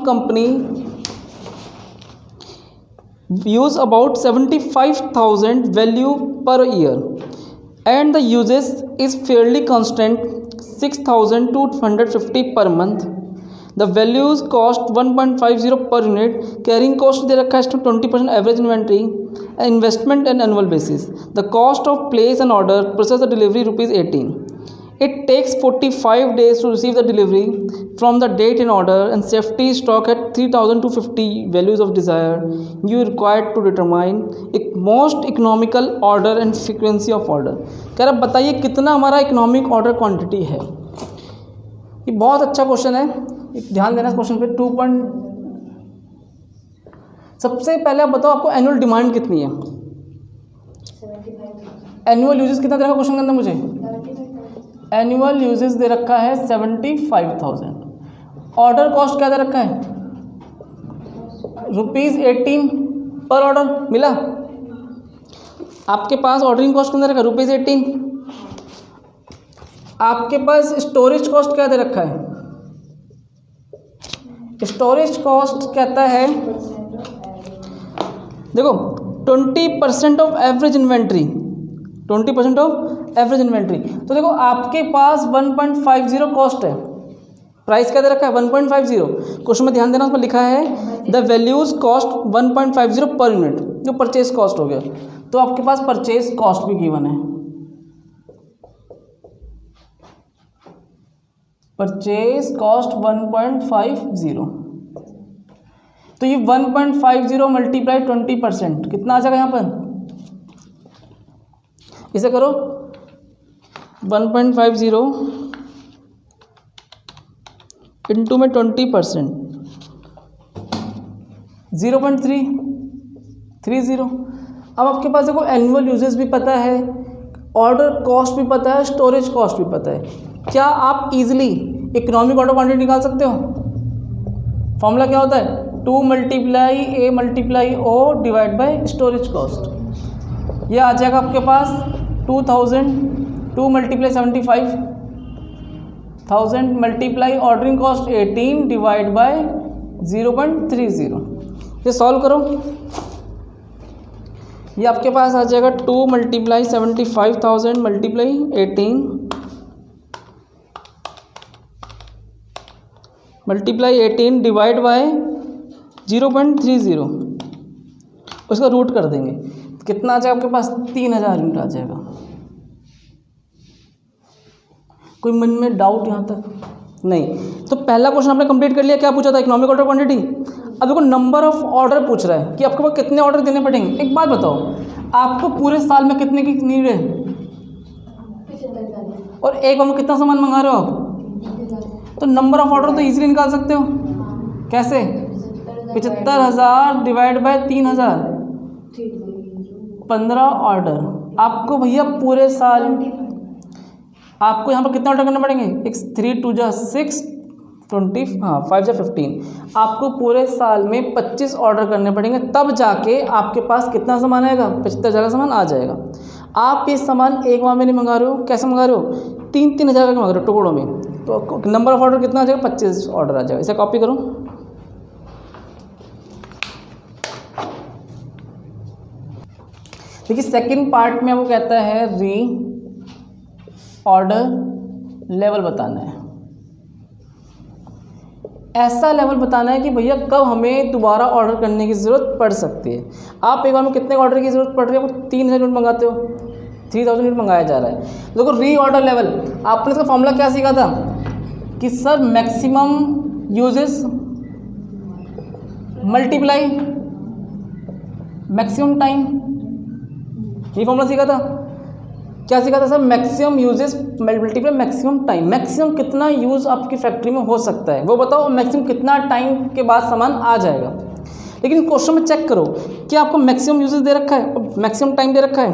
Company use about 75,000 value per year and the uses is fairly constant 6,250 per month. The values cost 1.50 per unit. Carrying cost दे रखा है 20% average inventory. Investment and annual basis. The cost of place an order, process the delivery rupees 18. It takes 45 days to receive the delivery from the date in order and safety stock at 3,250 values of desire. You required to determine most economical order and frequency of order. कह रहा बताइए कितना हमारा economic order quantity है। ये बहुत अच्छा question है, ध्यान देना इस क्वेश्चन पे। 2 सबसे पहले आप बताओ आपको एनुअल डिमांड कितनी है। एनुअल यूजेस कितना दे रखा क्वेश्चन के अंदर मुझे? एनुअल यूजेस दे रखा है 75,000। ऑर्डर कॉस्ट क्या दे रखा है? ₹18 पर ऑर्डर। मिला आपके पास? ऑर्डरिंग कॉस्ट कितना रखा? ₹18। आपके पास स्टोरेज कॉस्ट क्या दे रखा है? स्टोरेज कॉस्ट कहता है देखो 20% of average inventory, 20% of average inventory. तो देखो आपके पास 1.50 कॉस्ट है, प्राइस क्या दे रखा है? 1.50। क्वेश्चन में ध्यान देना, उसमें लिखा है the values cost 1.50 per unit, जो परचेज कॉस्ट हो गया। तो आपके पास परचेज कॉस्ट भी गिवन है, परचेज कॉस्ट 1.50। तो ये 1.50 मल्टीप्लाई 20% कितना आ जाएगा यहाँ पर? इसे करो 1.50 इंटू में 20%, 0.330। अब आपके पास देखो एनुअल यूजेस भी पता है, ऑर्डर कॉस्ट भी पता है, स्टोरेज कॉस्ट भी पता है। क्या आप इजीली इकोनॉमिक ऑर्डर क्वांटिटी निकाल सकते हो? फॉर्मूला क्या होता है? 2 multiply A multiply O divide by storage cost. ये आ जाएगा आपके पास 2000, 2 multiply 75,000 multiply ordering cost 18 divide by 0.30। ये सॉल्व करो, ये आपके पास आ जाएगा 2 multiply 75,000 multiply 18 multiply 18 divide by 0.30, उसका रूट कर देंगे, कितना आ जाएगा आपके पास? 3,000 यूनिट आ जाएगा। कोई मन में डाउट यहाँ तक? नहीं। तो पहला क्वेश्चन आपने कंप्लीट कर लिया। क्या पूछा था? Economic order quantity. अब देखो नंबर ऑफ ऑर्डर पूछ रहा है कि आपके पास कितने ऑर्डर देने पड़ेंगे। एक बात बताओ, आपको पूरे साल में कितने की नीड है और एक बार में कितना सामान मंगा रहे हो आप? तो नंबर ऑफ ऑर्डर तो इजीली निकाल सकते हो। कैसे? 75,000 डिवाइड बाय 3,000, 15 ऑर्डर। आपको भैया पूरे साल आपको यहाँ पर कितने ऑर्डर करने पड़ेंगे? 3 2 6 20 5 15। आपको पूरे साल में 25 ऑर्डर करने पड़ेंगे, तब जाके आपके पास कितना सामान आएगा? 75,000 का सामान आ जाएगा। आप ये सामान एक बार में नहीं मंगा रहे हो, कैसे मंगा रहे हो? 3-3 हज़ार का मंगा रहे हो टुकड़ों में। तो नंबर ऑफ ऑर्डर कितना आ जाएगा? 25 ऑर्डर आ जाएगा। इसे कॉपी करो। देखिए सेकंड पार्ट में वो कहता है री ऑर्डर लेवल बताना है। ऐसा लेवल बताना है कि भैया कब हमें दोबारा ऑर्डर करने की ज़रूरत पड़ सकती है। आप एक बार में कितने ऑर्डर की ज़रूरत पड़ रही है? वो 3,000 यूनिट मंगाते हो, 3,000 यूनिट मंगाया जा रहा है। देखो री ऑर्डर लेवल, आपने इसका फॉर्मूला क्या सीखा था कि sir maximum uses multiply maximum time, ये फॉर्मूला सीखा था। क्या सीखा था sir? Maximum uses multiply maximum time. Maximum कितना यूज़ आपकी फैक्ट्री में हो सकता है वो बताओ, मैक्सिमम कितना टाइम के बाद सामान आ जाएगा। लेकिन क्वेश्चन में चेक करो क्या आपको मैक्सिमम यूजेस दे रखा है, मैक्सिमम टाइम दे रखा है।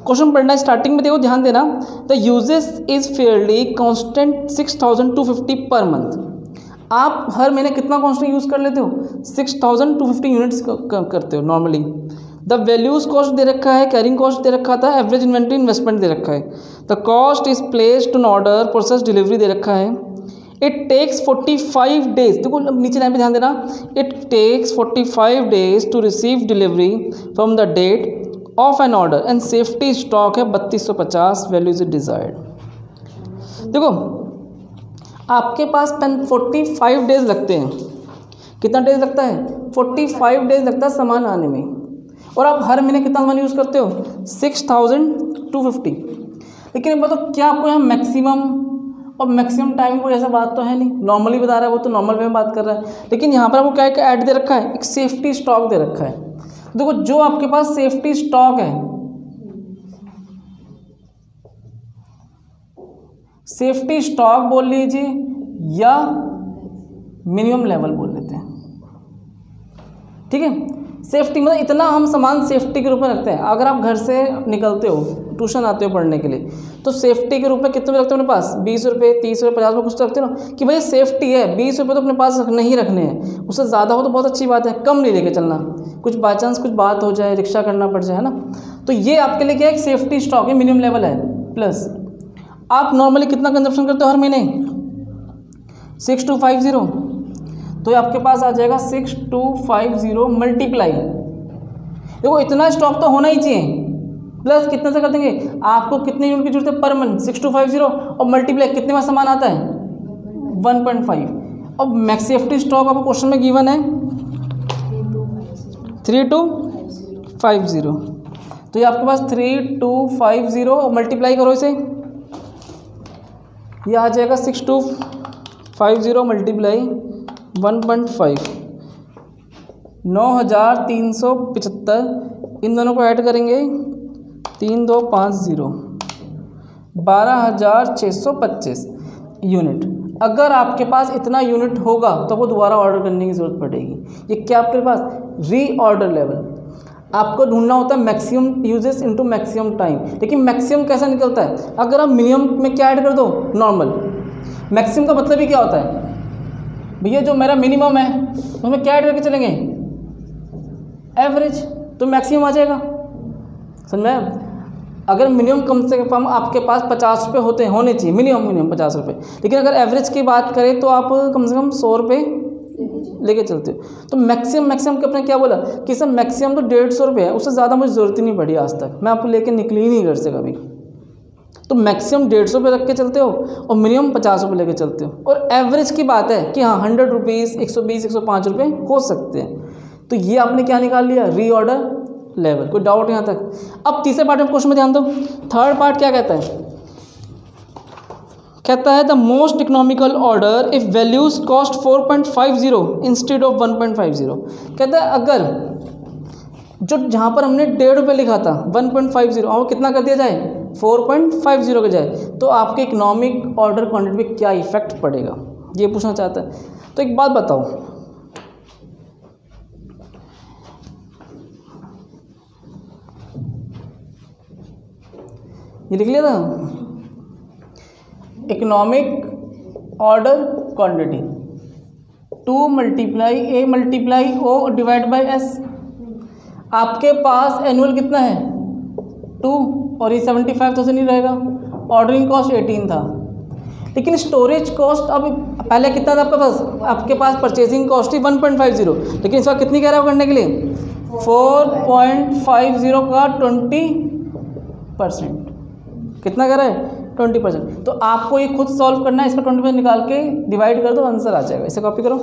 क्वेश्चन पढ़ना है, स्टार्टिंग में देखो, ध्यान देना। The uses is fairly constant 6,250 per month. आप हर महीने कितना कांस्टेंट यूज़ कर लेते हो? 6,250 यूनिट्स करते हो नॉर्मली। द वैल्यूज कॉस्ट दे रखा है, कैरिंग कॉस्ट दे रखा था, एवरेज इन्वेंट्री इन्वेस्टमेंट दे रखा है। The cost is placed on order, process delivery दे रखा है। इट टेक्स 45 डेज, देखो नीचे लाइन पे ध्यान देना, it takes 45 days to receive delivery from the date of an order and safety stock है 3250, वैल्यू इज डिजायर्ड। देखो आपके पास 45 डेज लगते हैं, कितना डेज लगता है, 45 डेज लगता है सामान आने में, और आप हर महीने कितना सामान यूज़ करते हो, 6250। लेकिन बताओ क्या आपको यहाँ मैक्सिमम और मैक्सिमम टाइम कोई ऐसा बात तो है नहीं, नॉर्मली बता रहा है वो, तो नॉर्मल वे में बात कर रहा है। लेकिन यहाँ पर आपको क्या एक ऐड दे रखा है, एक सेफ्टी स्टॉक दे रखा है। देखो जो आपके पास सेफ्टी स्टॉक है, सेफ्टी स्टॉक बोल लीजिए या मिनिमम लेवल बोल लेते हैं, ठीक है। सेफ्टी मतलब इतना हम सामान सेफ्टी के रूप में रखते हैं। अगर आप घर से निकलते हो, ट्यूशन आते हो पढ़ने के लिए, तो सेफ्टी के रूप में कितने में रखते हो अपने पास, 20 रुपये, 30 रुपये, 50 रुपये कुछ तो रखते हो ना, कि भाई सेफ्टी है, 20 रुपये तो अपने पास नहीं रखने हैं, उससे ज़्यादा हो तो बहुत अच्छी बात है, कम नहीं लेके चलना, कुछ बाई चांस कुछ बात हो जाए, रिक्शा करना पड़ जाए, है ना। तो ये आपके लिए क्या है, एक सेफ्टी स्टॉक है, मिनिमम लेवल है। प्लस आप नॉर्मली कितना कंजप्शन करते हो हर महीने, 6250, तो ये आपके पास आ जाएगा 6250 मल्टीप्लाई, देखो इतना स्टॉक तो होना ही चाहिए, प्लस कितने से कर देंगे, आपको कितने यूनिट की जरूरत है पर मंथ, 6250, और मल्टीप्लाई कितने में सामान आता है, 1.5। अब मैक्स सेफ्टी स्टॉक आपको क्वेश्चन में गिवन है 3250, तो ये आपके पास 3250 और मल्टीप्लाई करो इसे, ये आ जाएगा 6250 मल्टीप्लाई 1.5, 9375। इन दोनों को ऐड करेंगे, 3250, 12625 यूनिट। अगर आपके पास इतना यूनिट होगा तो आपको दोबारा ऑर्डर करने की ज़रूरत पड़ेगी। ये क्या आपके पास, रीऑर्डर लेवल। आपको ढूंढना होता है maximum uses into maximum time. लेकिन मैक्सिमम कैसा निकलता है, अगर आप मिनिमम में क्या ऐड कर दो, नॉर्मल। मैक्सिमम का मतलब ही क्या होता है भैया, जो मेरा मिनिमम है उसमें क्या ऐड करके चलेंगे, एवरेज, तो मैक्सिमम आ जाएगा। समझ में, अगर मिनिमम कम से कम आपके पास 50 रुपये होने चाहिए, मिनिमम 50 रुपये, लेकिन अगर एवरेज की बात करें तो आप कम से कम 100 रुपये लेके चलते हो। तो मैक्सिमम के अपने क्या बोला कि सर मैक्सिमम तो 150 रुपये है, उससे ज़्यादा मुझे ज़रूरत ही नहीं पड़ी आज तक, मैं आपको लेके निकली ही नहीं घर से कभी। तो मैक्सिमम 150 रुपये रख के चलते हो और मिनिमम 50 रुपये लेके चलते हो। और एवरेज की बात है कि हाँ 100 रुपीज़, 120, 105 रुपये हो सकते हैं। तो ये आपने क्या निकाल लिया, रीऑर्डर लेवल। कोई डाउट यहाँ तक। अब तीसरे पार्ट में क्वेश्चन में ध्यान दो, थर्ड पार्ट क्या कहता है, कहता है the most economical order if values cost 4.50 instead of 1.50। कहता है अगर जो जहाँ पर हमने 1.5 रुपये लिखा था 1.50 और कितना कर दिया जाए 4.50 के जाए, तो आपके इकोनॉमिक ऑर्डर क्वांटिटी पे क्या इफेक्ट पड़ेगा, ये पूछना चाहता है। तो एक बात बताओ, ये लिख लिया था, economic order quantity 2 multiply A multiply O divide by S. आपके पास एनुअल कितना है 2 और ये 75,000 ही रहेगा। ऑर्डरिंग कॉस्ट 18 था, लेकिन स्टोरेज कॉस्ट अब पहले कितना था आपके पास परचेजिंग कॉस्ट थी 1.50, लेकिन इस बार कितनी कह रहा है करने के लिए 4.50 का 20%। कितना कर रहा है 20%। तो आपको ये खुद सॉल्व करना है, इसका 20% निकाल के डिवाइड कर दो, आंसर आ जाएगा। इसे कॉपी करो।